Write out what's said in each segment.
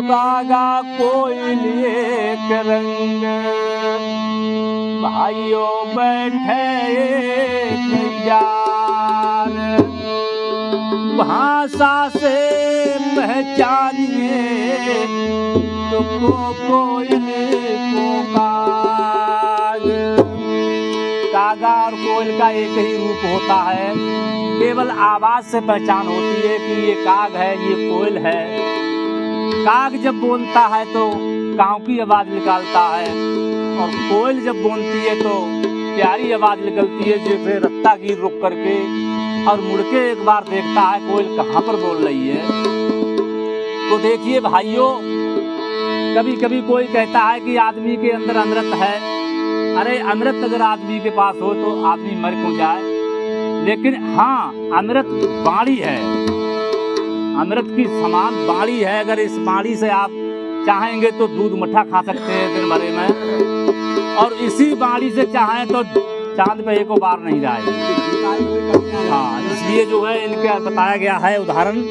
गागा कोयले के रंग भाइयों बैठे यार, भाषा से पहचानिए तो कोयल को काग। कागा और कोयल का एक ही रूप होता है, केवल आवाज से पहचान होती है कि ये काग है, ये कोयल है। काग जब बोलता है तो काऊ की आवाज निकालता है, और कोयल जब बोलती है तो प्यारी आवाज निकलती है, जैसे रत्ता गिर रुक करके और मुड़ के एक बार देखता है कोयल कहाँ पर बोल रही है। तो देखिए भाइयों, कभी कभी कोई कहता है कि आदमी के अंदर अमृत है। अरे अमृत अगर आदमी के पास हो तो आदमी मर क्यों जाए। लेकिन हाँ, अमृत बाणी है, अमृत की समान बाणी है। अगर इस बाणी से आप चाहेंगे तो दूध मठा खा सकते हैं दिन भर में, और इसी बाणी से चाहें तो चांद पे एक बार नहीं जाएगी। हाँ, इसलिए जो है इनके बताया गया है उदाहरण।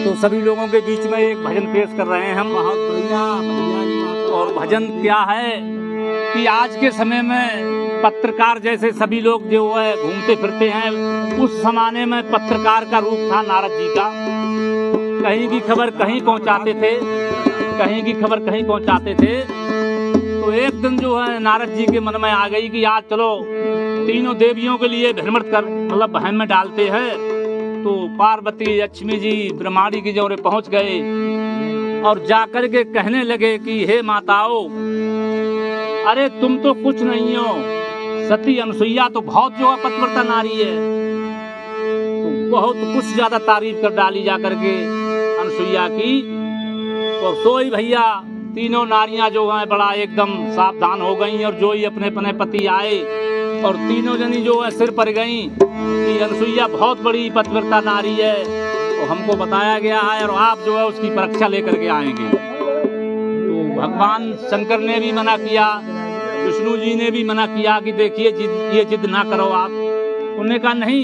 तो सभी लोगों के बीच में एक भजन पेश कर रहे हैं हम। बहुत बढ़िया। और भजन क्या है कि आज के समय में पत्रकार जैसे सभी लोग जो है घूमते फिरते हैं, उस जमाने में पत्रकार का रूप था नारद जी का। कहीं की खबर कहीं पहुंचाते थे, कहीं की खबर कहीं पहुंचाते थे। तो एक दिन जो है नारद जी के मन में आ गई कि आज चलो तीनों देवियों के लिए भ्रमण कर मतलब बहन में डालते हैं। तो पार्वती, लक्ष्मी जी, ब्रह्माणी की जोरे पहुंच गए और जाकर के कहने लगे कि हे माताओं, अरे तुम तो कुछ नहीं हो, सती अनुसुईया तो बहुत जो है पतिव्रता नारी है। तो बहुत कुछ ज्यादा तारीफ कर डाली जाकर के अनुसुईया की। और सोई भैया तीनों नारियां जो हैं बड़ा एकदम सावधान हो गई, और जो ही अपने अपने पति आए और तीनों जनी जो है सिर पर गई कि अनुसुईया बहुत बड़ी पतिव्रता नारी है, तो हमको बताया गया है और आप जो है उसकी परीक्षा लेकर के आएंगे। तो भगवान शंकर ने भी मना किया, विष्णु जी ने भी मना किया कि देखिए ये जिद ना करो आप। उन्होंने कहा नहीं,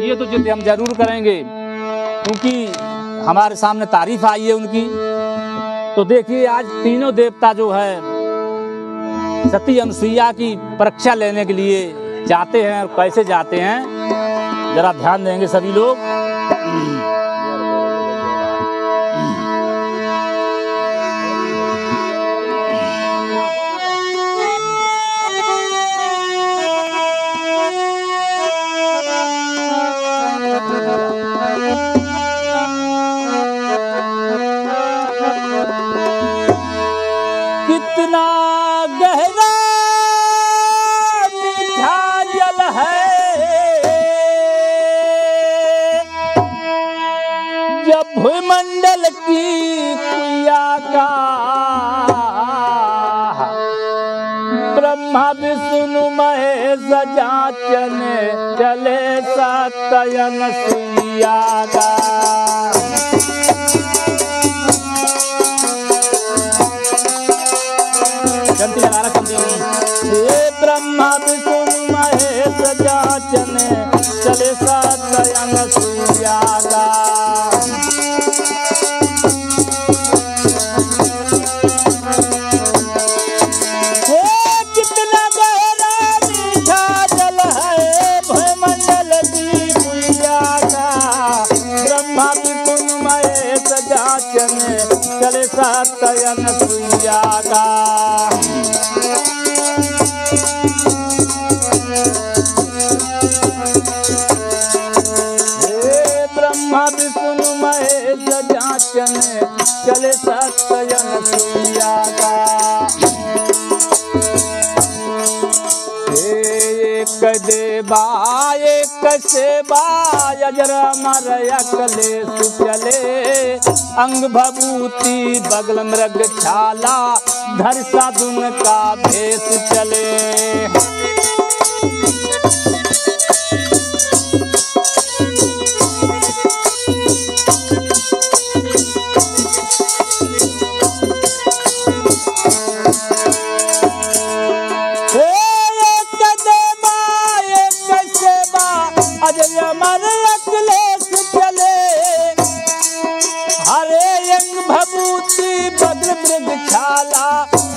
ये तो जिद हम जरूर करेंगे, क्योंकि हमारे सामने तारीफ आई है उनकी। तो देखिए आज तीनों देवता जो है सती अनुसुईया की परीक्षा लेने के लिए जाते हैं, और कैसे जाते हैं जरा ध्यान देंगे सभी लोग। कितना गहरा मीठा जल है, जब भूमंडल की कुइया का ब्रह्मा विष्णु महेश जांचने चले सत्य अनुसुईया का। ब्रह्मा विष्णु महेश जांचने चले सत्य अनुसुईया का। कितना गहरा मीठा जल है भूमंडल की कुइया का, ब्रह्मा विष्णु महेश जांचने चले सत्य अनुसुईया का। ब्रह्मा विष्णु महेश जांचने चले सत्य अनुसुईया का। एक देवा एक सेवा अजर अमर अकले सुचले, अंग भभूति बगल मृग छाला धर साधुन का भेष चले।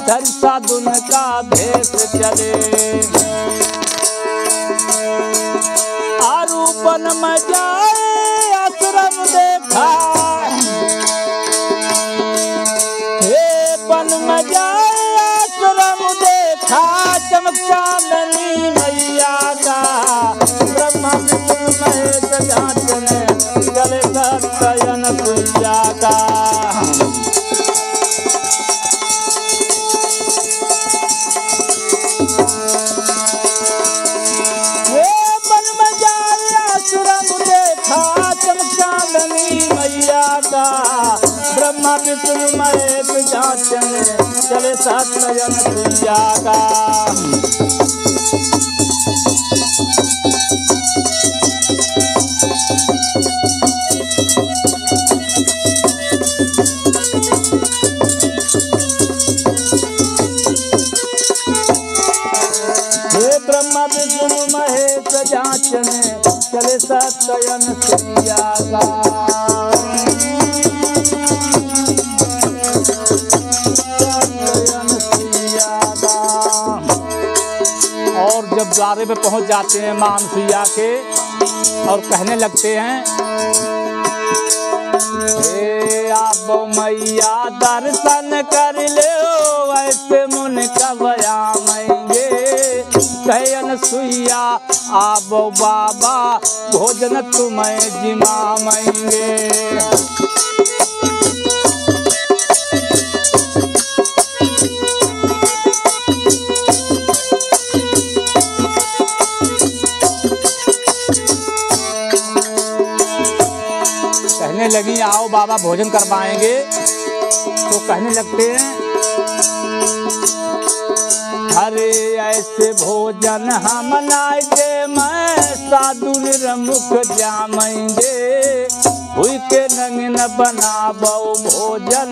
धर साधुन का भेष चले। आरूपन में जाए आश्रम देखा, हे पन में जाए आश्रम देखा, चमक चांदनी मैया का। ब्रह्मा विष्णु महेश जांचने चले सत्ययन सुइया का। ब्रह्मा विष्णु महेश जांचने चले सत्ययन सुइया का। हे ब्रह्मा विष्णु महेश जांचने चले सत्ययन सुइया का। और जब द्वारे पे पहुंच जाते हैं मां अनसुईया के और कहने लगते हैं, हे आबो मैया दर्शन कर ले, ऐसे मुन कबयामेंगे। कहे अनसुईया आबो बाबा भोजन तुम्हें जिमामेंगे। कहने लगी आओ बाबा भोजन करवाएंगे। तो कहने लगते हैं, अरे ऐसे भोजन हम नाय दे, मैं साधु निरमुख जामेंगे। हुई के नंगन बनाबो भोजन,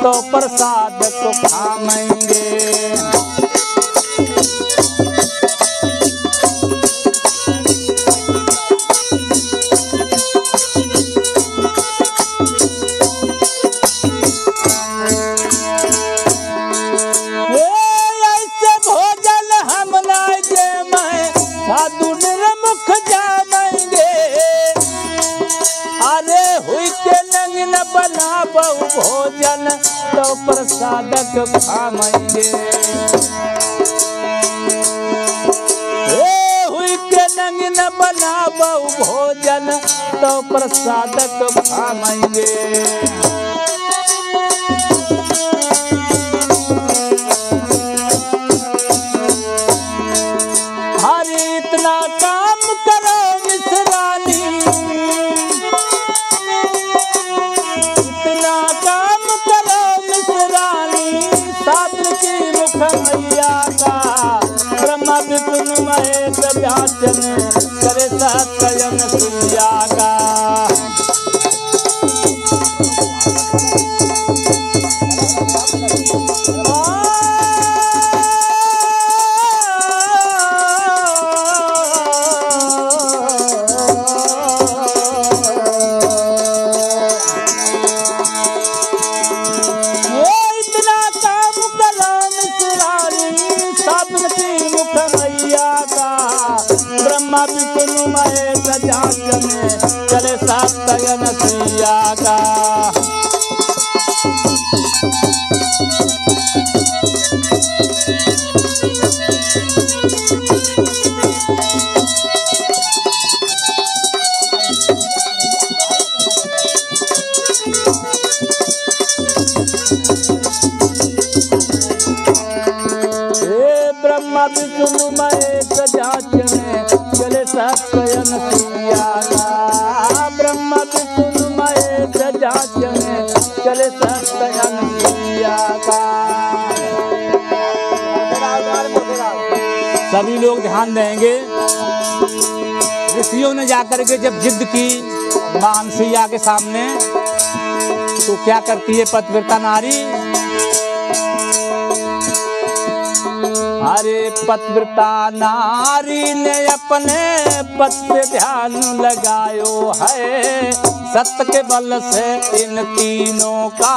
तो प्रसाद को खामेंगे। साधु निरमुख जामेंगे। अरे हुई के नंगन बनाबो भोजन, तो प्रसादक खामेंगे। हुई के नंगन बनाबो भोजन, तो प्रसादक खामेंगे। इतना काम करो मिश्रानी, इतना काम करो मिश्रानी, साधु की मुख मैया का। ब्रह्मा विष्णु महेश जांचने करे सत्ययन सुइया का। ब्रह्मा विष्णु महेश जांचने चले सत्ययन सुइया का। ब्रह्मा विष्णु महेश जांचने चले सत्ययन सुइया का। ब्रह्मा विष्णु महेश जांचने चले सत्ययन सुइया का। सभी लोग ध्यान देंगे। ऋषियों ने जाकर के जब जिद की मां अनसुईया के सामने, तो क्या करती है पतिव्रता नारी? अरे पतिव्रता नारी ने अपने पति पे ध्यान लगायो है, सत्य के बल से इन तीनों का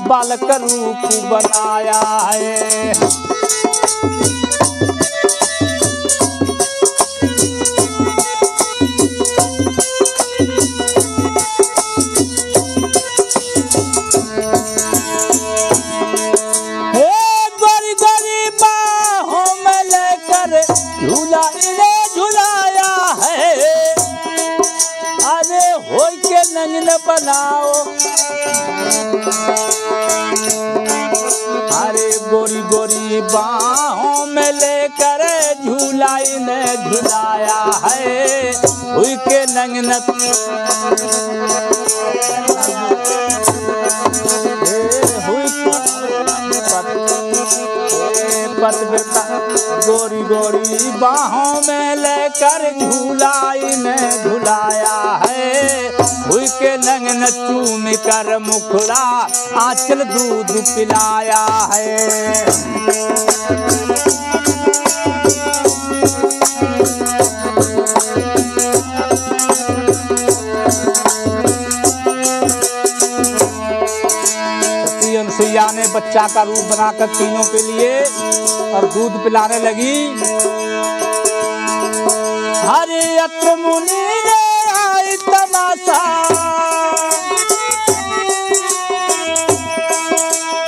बालक रूप बनाया है। झूला इन्हें झुलाया है, अरे होई के नंगन बनाओ, अरे गोरी गोरी बाहों में लेकर झूला इन्हें झुलाया है, होई के नंगन गोरी गोरी बाहों में लेकर झूला इन्हें झुलाया है, हुई के नंगन चूम कर मुखड़ा आंचल दूध पिलाया है। सुइया ने बच्चा का रूप बनाकर तीनों के लिए और दूध पिलाने लगी। हरि अत्र मुनि ने आई तमाशा,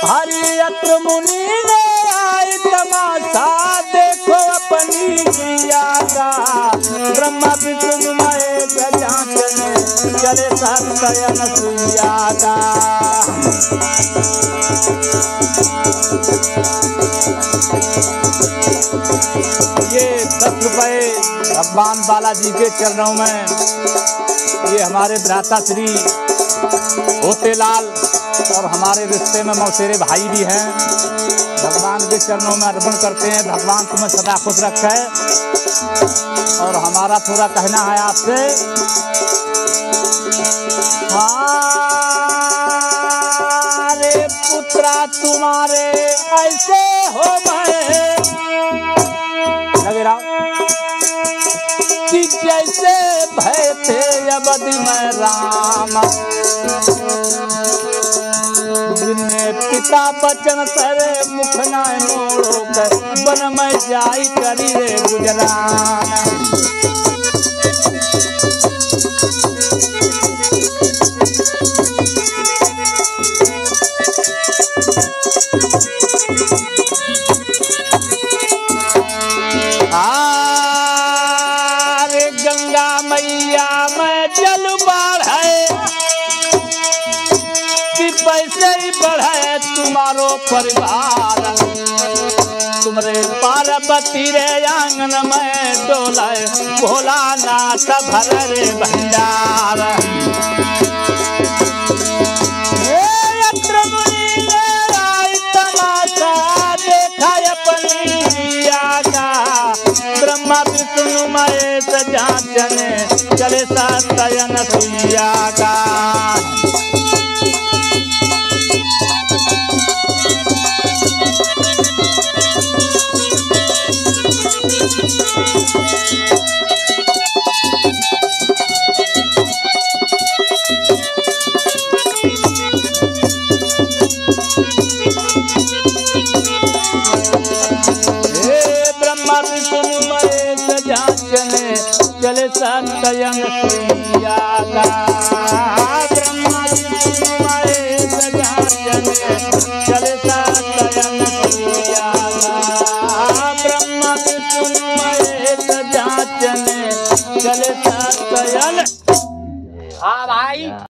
हरि अत्र मुनि ने आई तमाशा, देखो अपनी जिया का ब्रह्मा विष्णु महेश जांचने चले सत्यन सुइया का। ये 10 रुपए भगवान बालाजी के चरणों में, ये हमारे भ्राता श्री होतेलाल और हमारे रिश्ते में मौसेरे भाई भी हैं, भगवान के चरणों में अर्पण करते हैं। भगवान तुम्हें सदा खुश रखे। और हमारा थोड़ा कहना है आपसे, रे पुत्रा तुम्हारे ऐसे हो गए, लगे रहा कि जैसे भय थे अवधि में राम, जिन्हें पिता बचन सरे मुख न मोड़ो कर, वन में जाई करी रे गुजरान। गंगा मैया में जल बढ़े कि पैसे ही बढ़े तुम्हारो परिवार, तुम्हारे पार्वती रे आंगन में डोले भोलानाथ भर रे भंडार। ब्रह्मा विष्णु महेश जांचने चले सत्यन सुइया का। चले सत्यन सुइया का। ब्रह्मा विष्णु महेश जांचने चले सत्यन सुइया का। ब्रह्मा विष्णु महेश जांचने चले सत्यन। हाँ भाई।